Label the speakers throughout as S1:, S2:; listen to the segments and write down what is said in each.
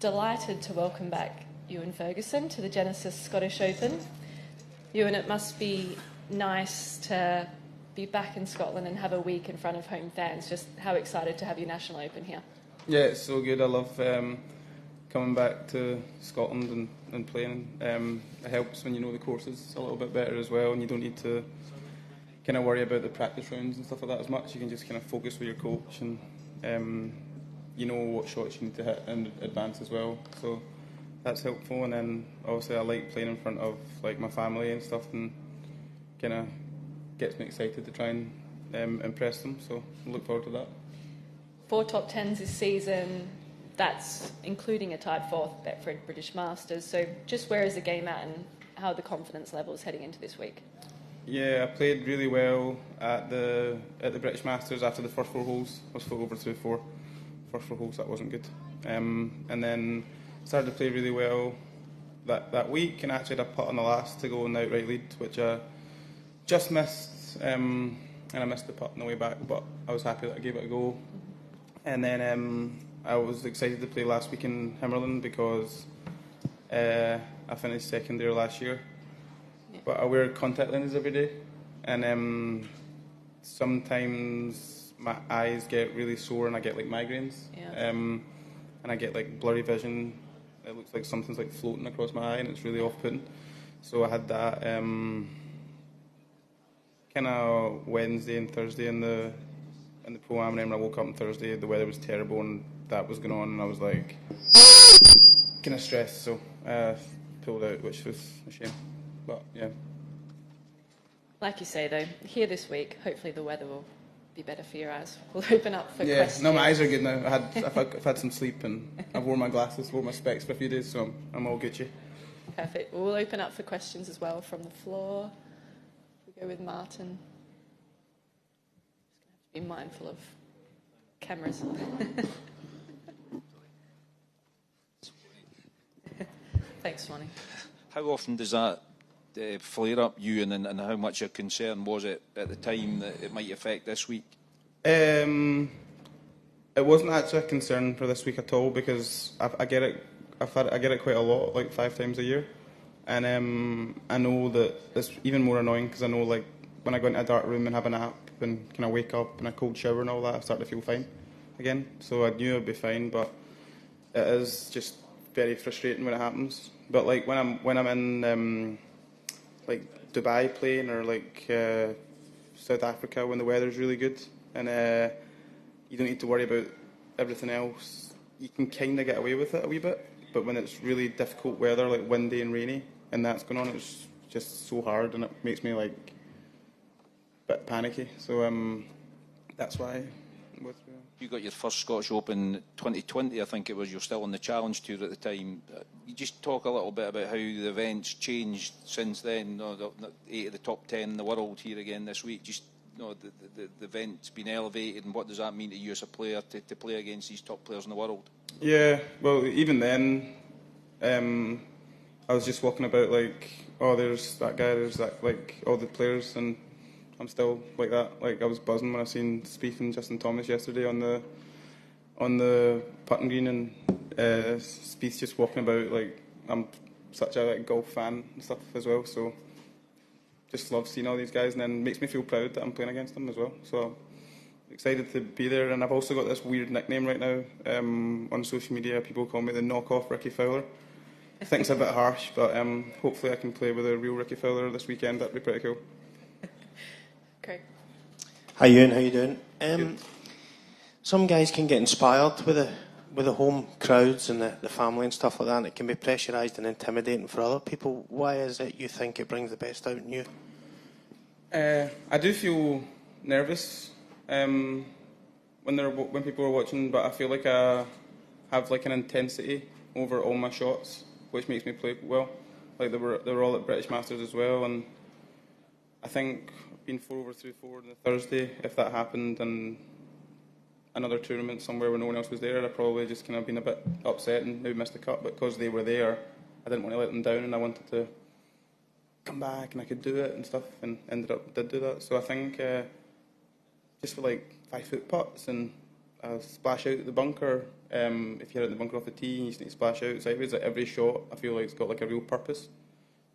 S1: delighted to welcome back Ewen Ferguson to the Genesis Scottish Open. Ewen, it must be nice to be back in Scotland and have a week in front of home fans. Just how excited to have your National Open here.
S2: Yeah, it's so good. I love coming back to Scotland and playing. It helps when you know the courses a little bit better as well, and you don't need to kind of worry about the practice rounds and stuff like that as much. You can just kind of focus with your coach, and you know what shots you need to hit in advance as well. So that's helpful. And then obviously I like playing in front of like my family and stuff, and kind of gets me excited to try and impress them. So I look forward to that.
S1: 4 top 10s this season. That's including a tied 4th Betfred British Masters. So just where is the game at, and how are the confidence levels heading into this week?
S2: Yeah, I played really well at the British Masters after the first 4 holes. I was full over through 4 first 4 holes. That wasn't good. And then started to play really well that week, and actually had a putt on the last to go in the outright lead, which I just missed. And I missed the putt on the way back, but I was happy that I gave it a go. And then I was excited to play last week in Himmerland because I finished second there last year. Yeah. But I wear contact lenses every day, and sometimes my eyes get really sore and I get like migraines. Yeah. And I get like blurry vision. It looks like something's like floating across my eye, and it's really off-putting. So I had that kind of Wednesday and Thursday in the Pro-Am, and then when I woke up on Thursday, the weather was terrible and that was going on, and I was like kind of stressed, so I pulled out, which was a shame. But yeah.
S1: Like you say though, here this week, hopefully the weather will be better for your eyes. We'll open up for questions.
S2: No, my eyes are good now. I've had some sleep, and I've worn my glasses, wore my specs for a few days, so I'm all Gucci.
S1: Perfect. We'll open up for questions as well from the floor. We go with Martin. Be mindful of cameras. Thanks, Swanee.
S3: How often does that flare up you, and how much a concern was it at the time that it might affect this week?
S2: It wasn't actually a concern for this week at all, because I get it. I get it quite a lot, like 5 times a year, and I know that it's even more annoying because I know, like, when I go into a dark room and have a nap and kind of wake up in a cold shower and all that, I start to feel fine again. So I knew I'd be fine, but it is just very frustrating when it happens. But like when I'm in like Dubai playing, or like South Africa when the weather's really good and you don't need to worry about everything else, you can kind of get away with it a wee bit. But when it's really difficult weather, like windy and rainy, and that's going on, it's just so hard, and it makes me like bit panicky, so that's why.
S3: You got your first Scottish Open 2020, I think it was. You're still on the Challenge Tour at the time. You just talk a little bit about how the event's changed since then. The 8 of the top 10 in the world here again this week. Just the event's been elevated, and what does that mean to you as a player to play against these top players in the world? Yeah,
S2: well, even then, I was just walking about like, oh, there's that guy, there's that, like all the players, and I'm still like that. Like, I was buzzing when I seen Spieth and Justin Thomas yesterday on the putting green, and Spieth's just walking about. Like, I'm such a golf fan and stuff as well, so just love seeing all these guys, and then makes me feel proud that I'm playing against them as well. So excited to be there, and I've also got this weird nickname right now on social media. People call me the knockoff Ricky Fowler. I think it's a bit harsh, but hopefully I can play with a real Ricky Fowler this weekend. That'd be pretty cool.
S1: Craig.
S4: Hi Ewan, how you doing? Some guys can get inspired with the home crowds and the family and stuff like that, and it can be pressurised and intimidating for other people. Why is it you think it brings the best out in you?
S2: I do feel nervous when people are watching, but I feel like I have like an intensity over all my shots, which makes me play well. Like they were all at British Masters as well, and I think being 4 over through 4 on the Thursday, if that happened and another tournament somewhere where no one else was there, I'd probably just kind of been a bit upset and maybe missed the cut. But because they were there, I didn't want to let them down, and I wanted to come back and I could do it and stuff, and did do that. So I think just for like 5-foot putts, and a splash out the bunker. If you hit it in the bunker off the tee, you just need to splash out sideways. Like every shot, I feel like it's got like a real purpose,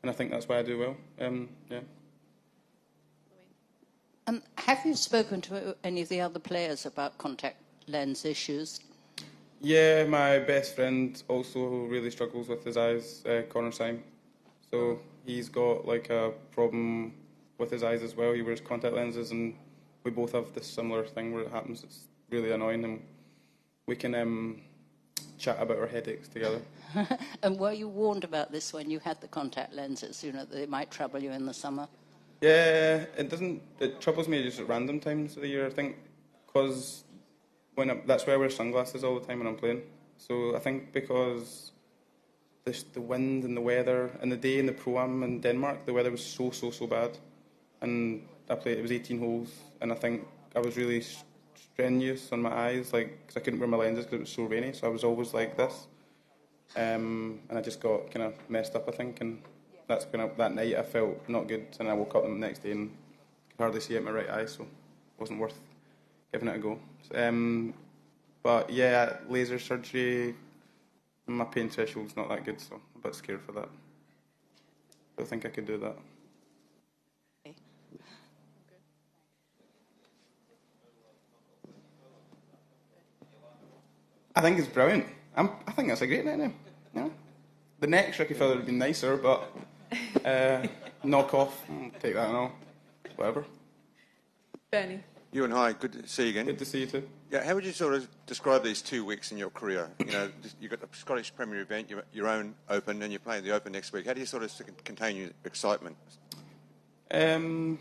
S2: and I think that's why I do well. Yeah.
S5: Have you spoken to any of the other players about contact lens issues?
S2: Yeah, my best friend also really struggles with his eyes, Connor Syme. So he's got like a problem with his eyes as well. He wears contact lenses, and we both have this similar thing where it happens. It's really annoying, and we can chat about our headaches together.
S5: And were you warned about this when you had the contact lenses, you know, that it might trouble you in the summer?
S2: Yeah, it doesn't. It troubles me just at random times of the year. I think because that's why I wear sunglasses all the time when I'm playing. So I think because the wind and the weather and the day in the Pro-Am in Denmark, the weather was so bad, and I played. It was 18 holes, and I think I was really strenuous on my eyes, like because I couldn't wear my lenses because it was so rainy. So I was always like this, and I just got kind of messed up, I think, and. That's kind of that night I felt not good, and I woke up the next day and could hardly see out my right eye, so it wasn't worth giving it a go. But yeah, laser surgery, my pain threshold's not that good, so I'm a bit scared for that. Don't think I could do that.
S5: Okay.
S2: I think it's brilliant. I think that's a great night now. Yeah. The next Ricky Fowler would have been nicer, but knock off, take that and all, whatever.
S1: Bernie.
S6: Ewen, hi, good to see you again.
S2: Good to see you too.
S6: Yeah, how would you sort of describe these 2 weeks in your career? You know, you've got the Scottish Premier event, your own Open, and you're playing the Open next week. How do you sort of contain your excitement?
S2: I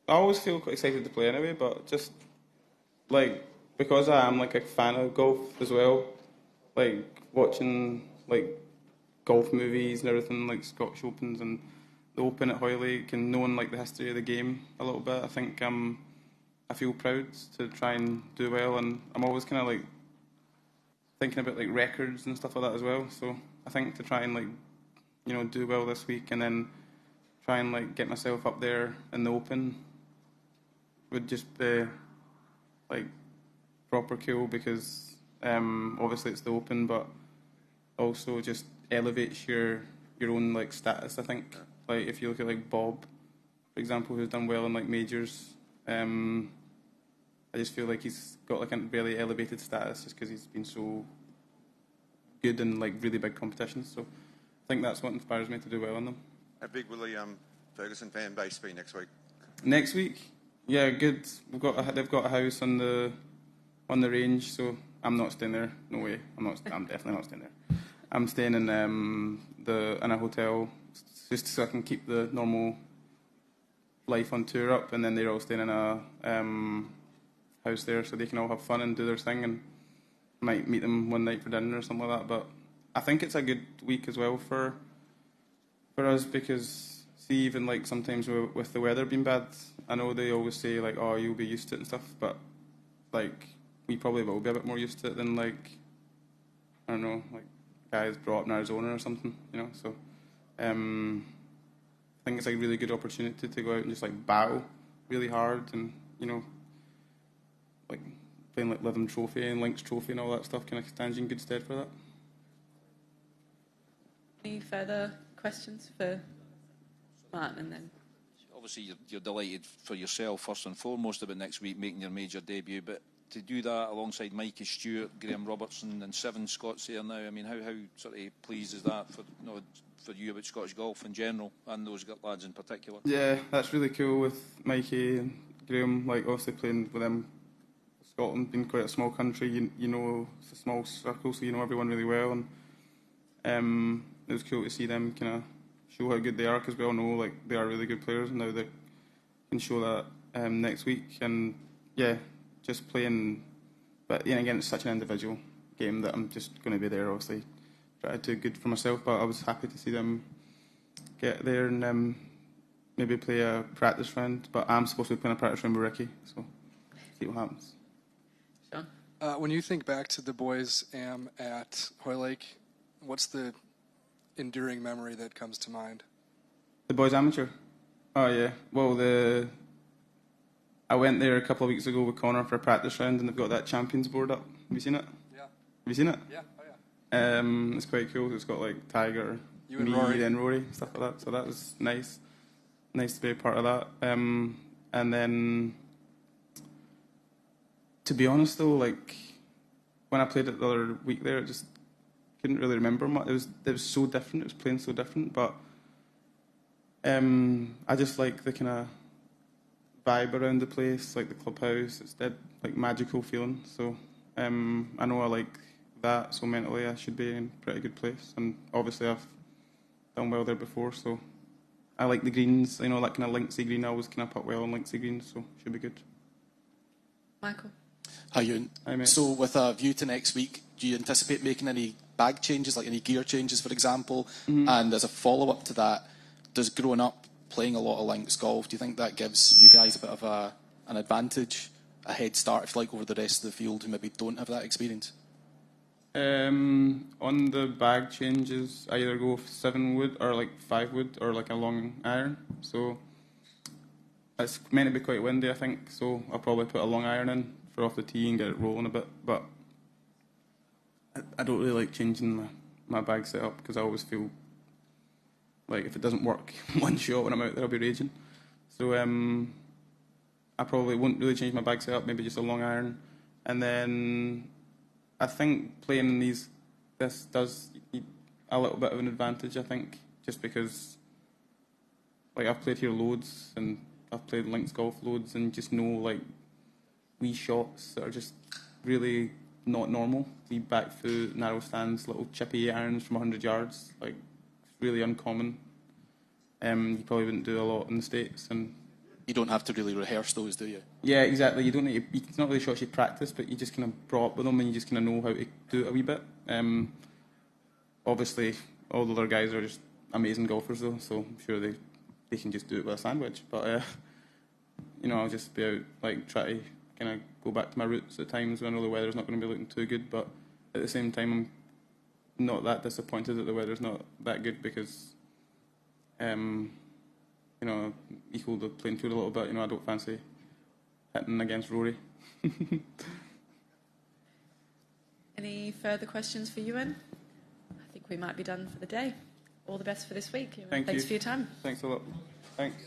S2: always feel quite excited to play anyway, but just like because I am like a fan of golf as well, like watching like golf movies and everything, like Scottish Opens and the Open at Hoylake, and knowing like the history of the game a little bit, I think I feel proud to try and do well, and I'm always kind of like thinking about like records and stuff like that as well. So I think to try and like do well this week and then try and like get myself up there in the Open would just be like proper cool, because obviously it's the Open, but also just elevates your own like status, I think. Like if you look at like Bob, for example, who's done well in like majors, I just feel like he's got like a really elevated status just because he's been so good in like really big competitions. So I think that's what inspires me to do well in them.
S6: How big will the Ferguson fan base be next week?
S2: Next week, yeah, good. They've got a house on the range, so I'm not staying there. No way. I'm definitely not staying there. I'm staying in in a hotel just so I can keep the normal life on tour up, and then they're all staying in a house there, so they can all have fun and do their thing, and might meet them one night for dinner or something like that. But I think it's a good week as well for us, because see, even like sometimes with the weather being bad, I know they always say like, oh, you'll be used to it and stuff, but like we probably will be a bit more used to it than like, I don't know, like guys brought up in Arizona or something, so I think it's like a really good opportunity to go out and just like battle really hard, and like playing like Lytham Trophy and Links Trophy and all that stuff kind of stands you in good stead for that.
S1: Any further questions for Martin? And then
S3: Obviously, you're delighted for yourself first and foremost about next week making your major debut, but to do that alongside Mikey Stewart, Graham Robertson, and 7 Scots here now, I mean, how sort of pleased is that for you about Scottish golf in general and those lads in particular?
S2: Yeah, that's really cool with Mikey and Graham. Like obviously playing with them, Scotland being quite a small country, you know it's a small circle, so you know everyone really well, and it was cool to see them kind of show how good they are, because we all know like they are really good players, and now they can show that next week. And yeah, just playing, but again it's such an individual game that I'm just going to be there, obviously try to do good for myself, but I was happy to see them get there and maybe play a practice round, but I'm supposed to be playing a practice round with Ricky, so see what happens.
S1: Sean?
S7: When you think back to the boys at Hoylake, what's the enduring memory that comes to mind?
S2: The boys amateur? Oh yeah, well I went there a couple of weeks ago with Connor for a practice round, and they've got that Champions board up. Have you seen it?
S7: Yeah.
S2: Have you seen it?
S7: Yeah. Oh yeah.
S2: It's quite cool. It's got like Tiger,
S7: You and
S2: me,
S7: Rory.
S2: and Rory, stuff like that. So that was nice. Nice to be a part of that. And then, to be honest though, like when I played it the other week there, I just couldn't really remember much. It was so different. It was playing so different, but I just like the kind of vibe around the place, like the clubhouse. It's dead like magical feeling. So I know I like that. So mentally, I should be in a pretty good place. And obviously, I've done well there before. So I like the greens. You know, that kind of linksy green. I always kind of put well on linksy greens, so should be good.
S1: Michael?
S8: Hi, Ewan.
S2: Hi, mate.
S8: So with a view to next week, do you anticipate making any bag changes, like any gear changes, for example?
S2: Mm-hmm.
S8: And as a follow-up to that, does growing up playing a lot of links golf, do you think that gives you guys a bit of an advantage, a head start, if you like, over the rest of the field who maybe don't have that experience?
S2: On the bag changes, I either go 7 wood or like 5 wood or like a long iron. So it's meant to be quite windy, I think. So I'll probably put a long iron in for off the tee and get it rolling a bit. But I don't really like changing my bag setup because I always feel like if it doesn't work one shot when I'm out there, I'll be raging. So I probably won't really change my bag setup. Maybe just a long iron, and then I think playing this does a little bit of an advantage, I think, just because like I've played here loads and I've played links golf loads and just know like wee shots that are just really not normal. Wee back foot, narrow stands, little chippy irons from 100 yards, like really uncommon. You probably wouldn't do a lot in the States, and
S8: You don't have to really rehearse those, do you?
S2: yeah, exactly. You don't need to, it's not really shots you practice, but you just kind of brought up with them and you just kind of know how to do it a wee bit. Obviously, all the other guys are just amazing golfers though, so I'm sure they can just do it with a sandwich. But you know, I'll just be out, like try to kind of go back to my roots at times when I know the weather's not going to be looking too good. But at the same time, I'm not that disappointed that the weather's not that good because you know, equal the playing field a little bit. You know, I don't fancy hitting against Rory.
S1: Any further questions for Ewan? I think we might be done for the day. All the best for this week, Ewan.
S2: Thanks
S1: for your time.
S2: Thanks a lot. Thanks.